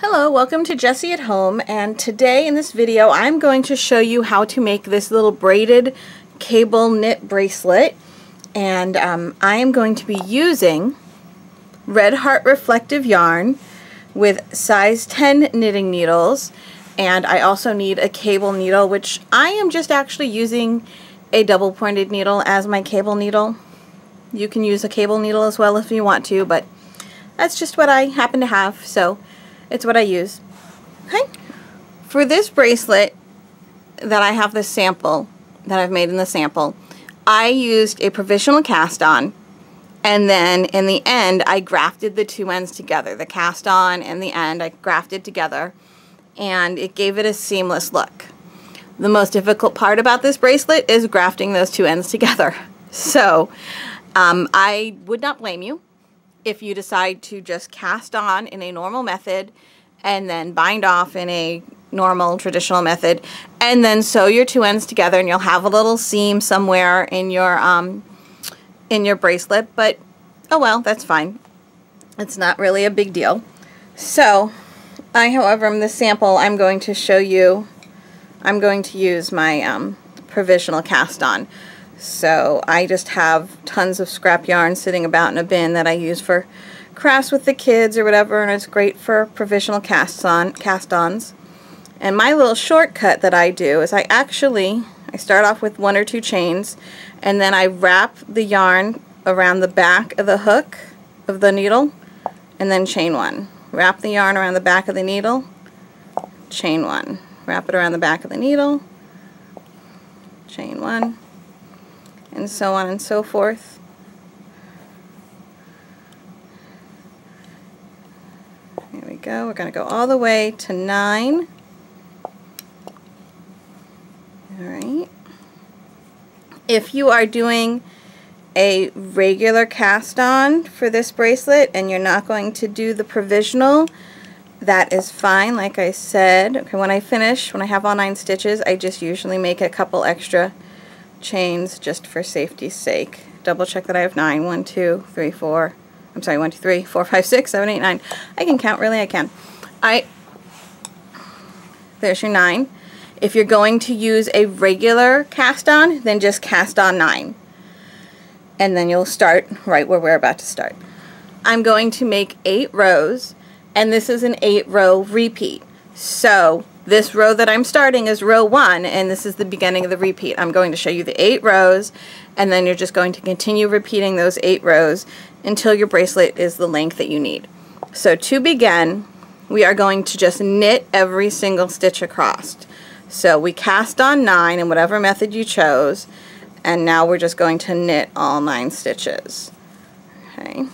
Hello, welcome to Jessie at Home, and today in this video I'm going to show you how to make this little braided cable knit bracelet. And I am going to be using Red Heart reflective yarn with size 10 knitting needles, and I also need a cable needle, which I am just actually using a double pointed needle as my cable needle. You can use a cable needle as well if you want to, but that's just what I happen to have, so it's what I use. Okay. For this bracelet that I have, this sample that I've made in the sample, I used a Provisional Cast On, and then in the end I grafted the two ends together. The cast on and the end I grafted together, and it gave it a seamless look. The most difficult part about this bracelet is grafting those two ends together. So I would not blame you if you decide to just cast on in a normal method and then bind off in a normal traditional method and then sew your two ends together, and you'll have a little seam somewhere in your bracelet, but oh well, that's fine. It's not really a big deal. So however, in this sample I'm going to show you, I'm going to use my Provisional Cast On. So I just have tons of scrap yarn sitting about in a bin that I use for crafts with the kids or whatever, and it's great for provisional cast-ons. And my little shortcut that I do is I start off with one or two chains, and then I wrap the yarn around the back of the hook of the needle and then chain one. Wrap the yarn around the back of the needle, chain one. Wrap it around the back of the needle, chain one, and so on and so forth. Here we go. We're going to go all the way to 9. Alright. If you are doing a regular cast on for this bracelet and you're not going to do the provisional, that is fine. Like I said, okay, when I have all 9 stitches, I just usually make a couple extra chains just for safety's sake. Double check that I have 9. 1, 2, 3, 4. I'm sorry, 1, 2, 3, 4, 5, 6, 7, 8, 9. I can count, really, I can. There's your 9. If you're going to use a regular cast on, then just cast on 9. And then you'll start right where we're about to start. I'm going to make 8 rows, and this is an 8-row repeat. So this row that I'm starting is row 1, and this is the beginning of the repeat. I'm going to show you the 8 rows, and then you're just going to continue repeating those 8 rows until your bracelet is the length that you need. So to begin, we are going to just knit every single stitch across. So we cast on 9 in whatever method you chose, and now we're just going to knit all 9 stitches. Okay.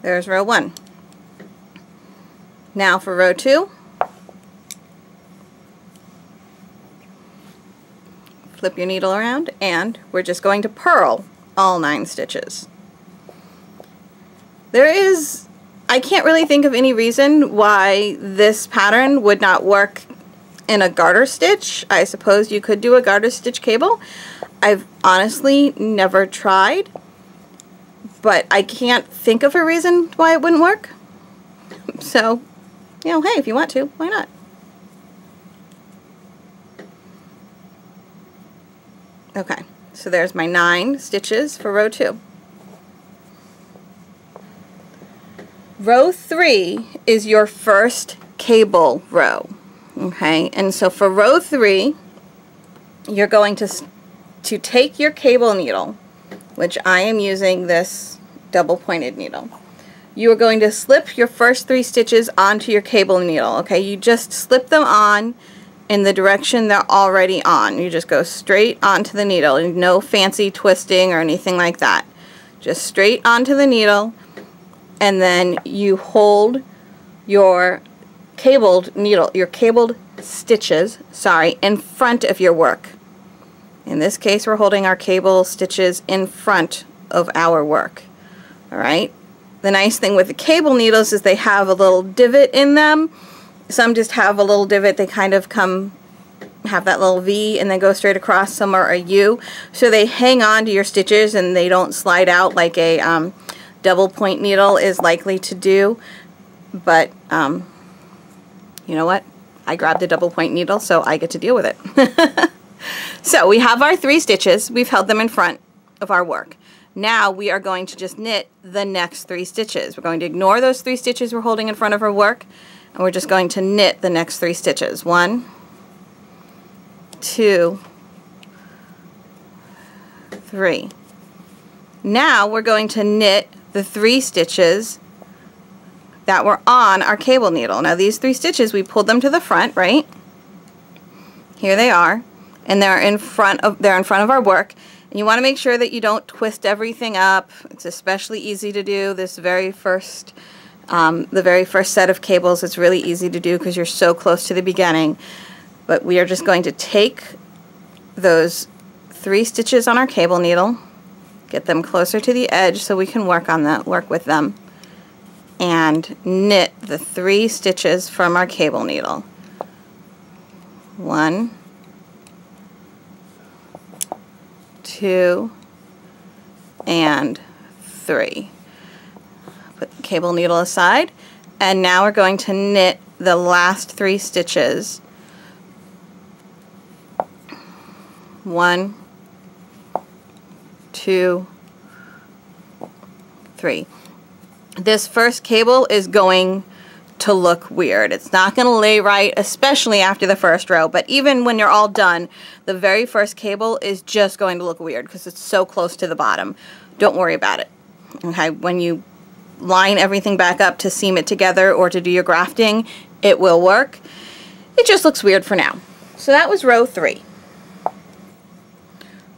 There's row 1. Now for row 2, flip your needle around, and we're just going to purl all 9 stitches. I can't really think of any reason why this pattern would not work in a garter stitch. I suppose you could do a garter stitch cable. I've honestly never tried, but I can't think of a reason why it wouldn't work. So, you know, hey, if you want to, why not? Okay, so there's my 9 stitches for row 2. Row 3 is your first cable row. Okay, and so for row 3, you're going to take your cable needle, which I am using this double pointed needle. You are going to slip your first 3 stitches onto your cable needle. Okay, you just slip them on in the direction they're already on. You just go straight onto the needle, no fancy twisting or anything like that. Just straight onto the needle, and then you hold your cabled needle, your cabled stitches, in front of your work. In this case, we're holding our cable stitches in front of our work. Alright? The nice thing with the cable needles is they have a little divot in them. Some just have a little divot. They kind of come have that little V and then go straight across. Some are a U, so they hang on to your stitches and they don't slide out like a double point needle is likely to do. But you know what? I grabbed a double point needle, so I get to deal with it. So we have our 3 stitches. We've held them in front of our work. Now we are going to just knit the next 3 stitches. We're going to ignore those 3 stitches we're holding in front of our work, and we're just going to knit the next 3 stitches. 1, 2, 3. Now we're going to knit the 3 stitches that were on our cable needle. Now these 3 stitches, we pulled them to the front, right? Here they are, and they're in front of our work. And you want to make sure that you don't twist everything up. It's especially easy to do this the very first set of cables. It's really easy to do because you're so close to the beginning. But we are just going to take those 3 stitches on our cable needle, get them closer to the edge so we can work with them, and knit the 3 stitches from our cable needle. 1, 2, and 3. Put the cable needle aside, and now we're going to knit the last 3 stitches. 1, 2, 3. This first cable is going to look weird. It's not going to lay right, especially after the first row, but even when you're all done, the very first cable is just going to look weird because it's so close to the bottom. Don't worry about it. Okay, when you line everything back up to seam it together or to do your grafting, it will work. It just looks weird for now. So that was row 3.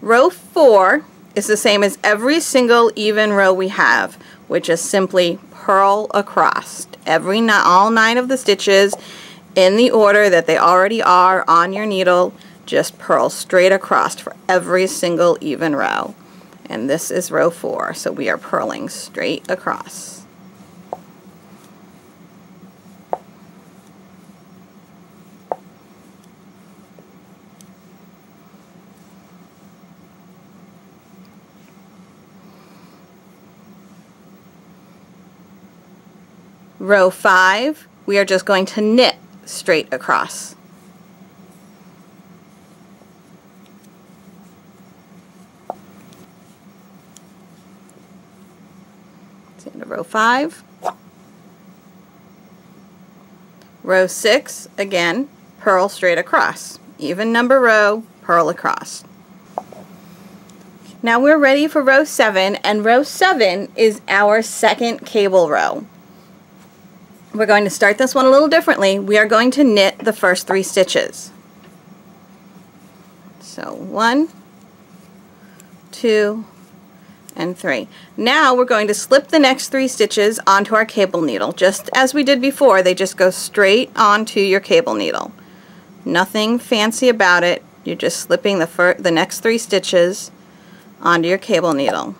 Row 4 is the same as every single even row we have, which is simply purl across. All 9 of the stitches in the order that they already are on your needle, just purl straight across for every single even row. And this is row 4, so we are purling straight across. Row 5, we are just going to knit straight across. That's the end of row 5. Row 6, again, purl straight across. Even number row, purl across. Now we're ready for row 7, and row 7 is our second cable row. We're going to start this one a little differently. We are going to knit the first 3 stitches. So 1, 2, and 3. Now we're going to slip the next 3 stitches onto our cable needle. Just as we did before, they just go straight onto your cable needle. Nothing fancy about it. You're just slipping the next 3 stitches onto your cable needle.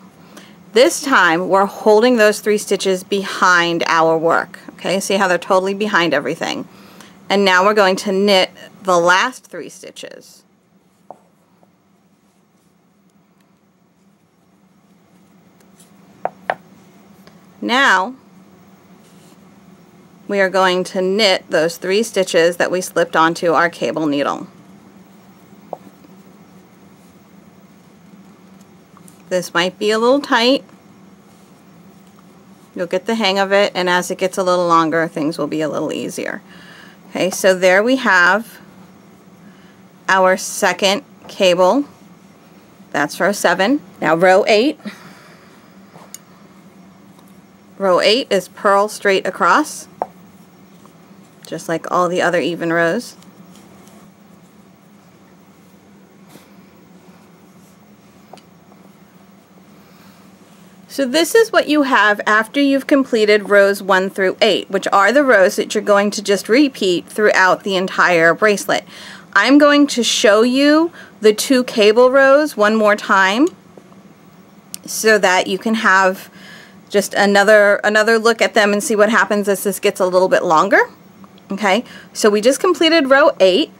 This time we're holding those 3 stitches behind our work. Okay, see how they're totally behind everything. And now we're going to knit the last 3 stitches. Now we are going to knit those 3 stitches that we slipped onto our cable needle. This might be a little tight. You'll get the hang of it, and as it gets a little longer, things will be a little easier. Okay, so there we have our second cable. That's row 7. Now row 8. Row 8 is purl straight across, just like all the other even rows. So this is what you have after you've completed rows 1 through 8, which are the rows that you're going to just repeat throughout the entire bracelet. I'm going to show you the 2 cable rows one more time so that you can have just another look at them and see what happens as this gets a little bit longer. Okay, so we just completed row 8.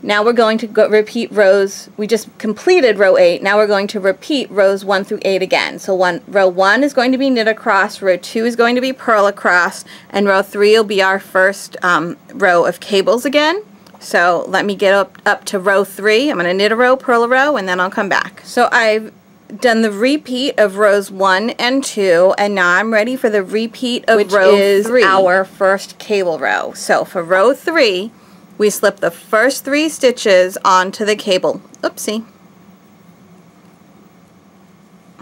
Now we're going to repeat rows. We just completed row 8. Now we're going to repeat rows 1 through 8 again. So row 1 is going to be knit across, row 2 is going to be purl across, and row 3 will be our first row of cables again. So let me get up to row 3. I'm going to knit a row, purl a row, and then I'll come back. So I've done the repeat of rows 1 and 2, and now I'm ready for the repeat of row 3, our first cable row. So for row 3, we slip the first 3 stitches onto the cable. Oopsie.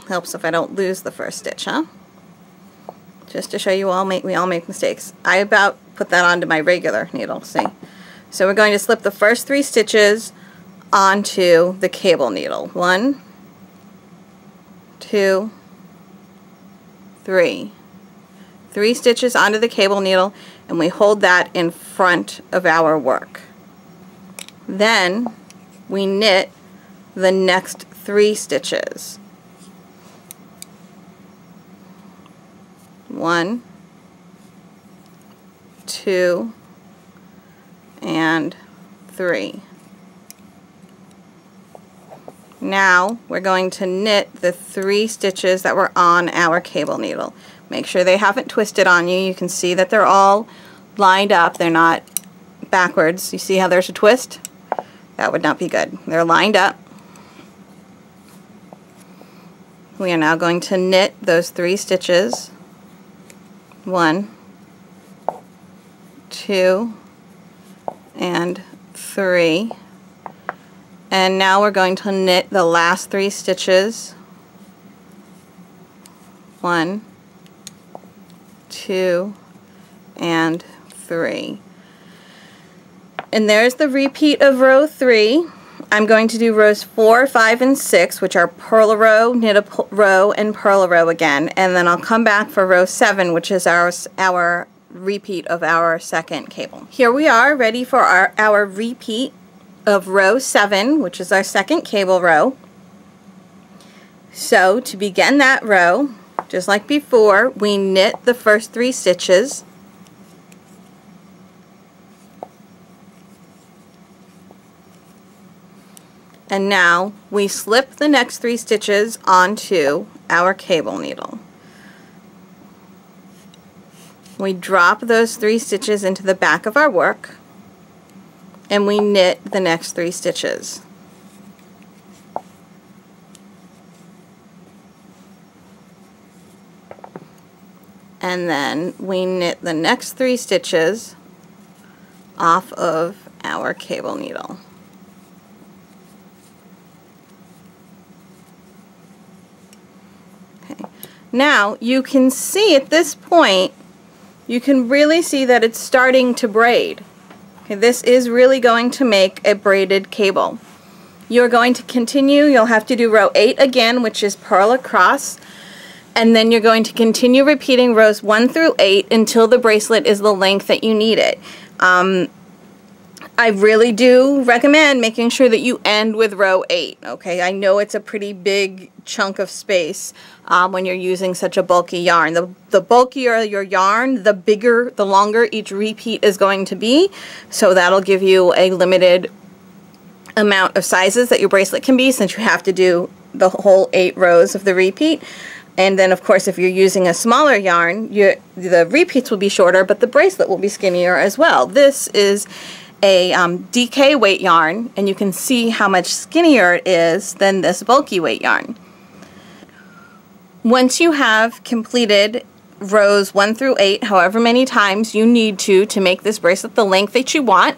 Helps if I don't lose the first stitch, huh? Just to show you we all make mistakes. I about put that onto my regular needle, see? So we're going to slip the first 3 stitches onto the cable needle. 1, 2, 3. 3 stitches onto the cable needle, and we hold that in front of our work. Then we knit the next 3 stitches. 1, 2, and 3. Now we're going to knit the 3 stitches that were on our cable needle. Make sure they haven't twisted on you. You can see that they're all lined up. They're not backwards. You see how there's a twist? That would not be good. They're lined up. We are now going to knit those 3 stitches. 1, 2, and 3. And now we're going to knit the last 3 stitches. 1, 2, and 3. And there's the repeat of row 3. I'm going to do rows 4, 5, and 6, which are purl a row, knit a row, and purl a row again. And then I'll come back for row 7, which is our repeat of our second cable. Here we are, ready for our repeat of row 7, which is our second cable row. So to begin that row, just like before, we knit the first 3 stitches. And now we slip the next 3 stitches onto our cable needle. We drop those 3 stitches into the back of our work, and we knit the next 3 stitches. And then we knit the next 3 stitches off of our cable needle. Okay. Now you can see at this point, you can really see that it's starting to braid. Okay, this is really going to make a braided cable. You're going to continue, you'll have to do row 8 again, which is purl across, and then you're going to continue repeating rows 1 through 8 until the bracelet is the length that you need it. I really do recommend making sure that you end with row 8. Okay, I know it's a pretty big chunk of space when you're using such a bulky yarn. The bulkier your yarn, the bigger, the longer each repeat is going to be. So that'll give you a limited amount of sizes that your bracelet can be, since you have to do the whole 8 rows of the repeat. And then of course if you're using a smaller yarn, the repeats will be shorter, but the bracelet will be skinnier as well. This is a DK weight yarn, and you can see how much skinnier it is than this bulky weight yarn. Once you have completed rows 1 through 8, however many times you need to make this bracelet the length that you want,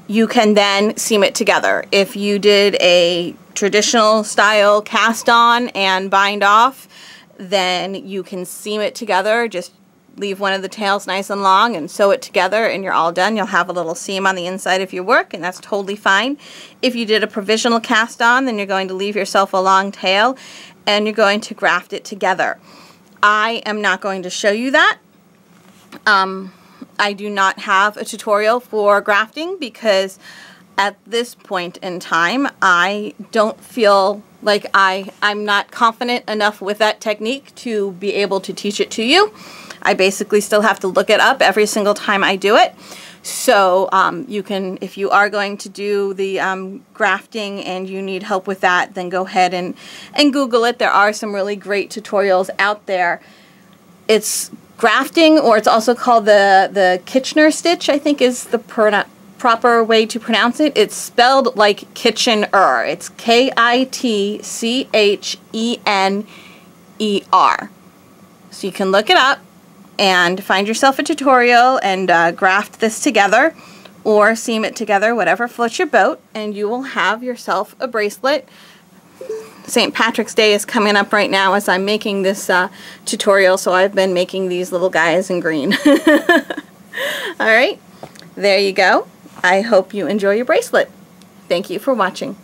you can then seam it together. If you did a traditional style cast on and bind off, then you can seam it together. Just leave one of the tails nice and long and sew it together, and you're all done. You'll have a little seam on the inside of your work, and that's totally fine. If you did a provisional cast on, then you're going to leave yourself a long tail and you're going to graft it together. I am not going to show you that. I do not have a tutorial for grafting because at this point in time I don't feel like I'm not confident enough with that technique to be able to teach it to you. I basically still have to look it up every single time I do it. So you can, if you are going to do the grafting and you need help with that, then go ahead and Google it. There are some really great tutorials out there. It's grafting, or it's also called the Kitchener stitch, I think is the proper way to pronounce it. It's spelled like Kitchener. It's Kitchener. So you can look it up and find yourself a tutorial and graft this together or seam it together, whatever floats your boat, and you will have yourself a bracelet. St. Patrick's Day is coming up right now as I'm making this tutorial, so I've been making these little guys in green. Alright, there you go. I hope you enjoy your bracelet. Thank you for watching.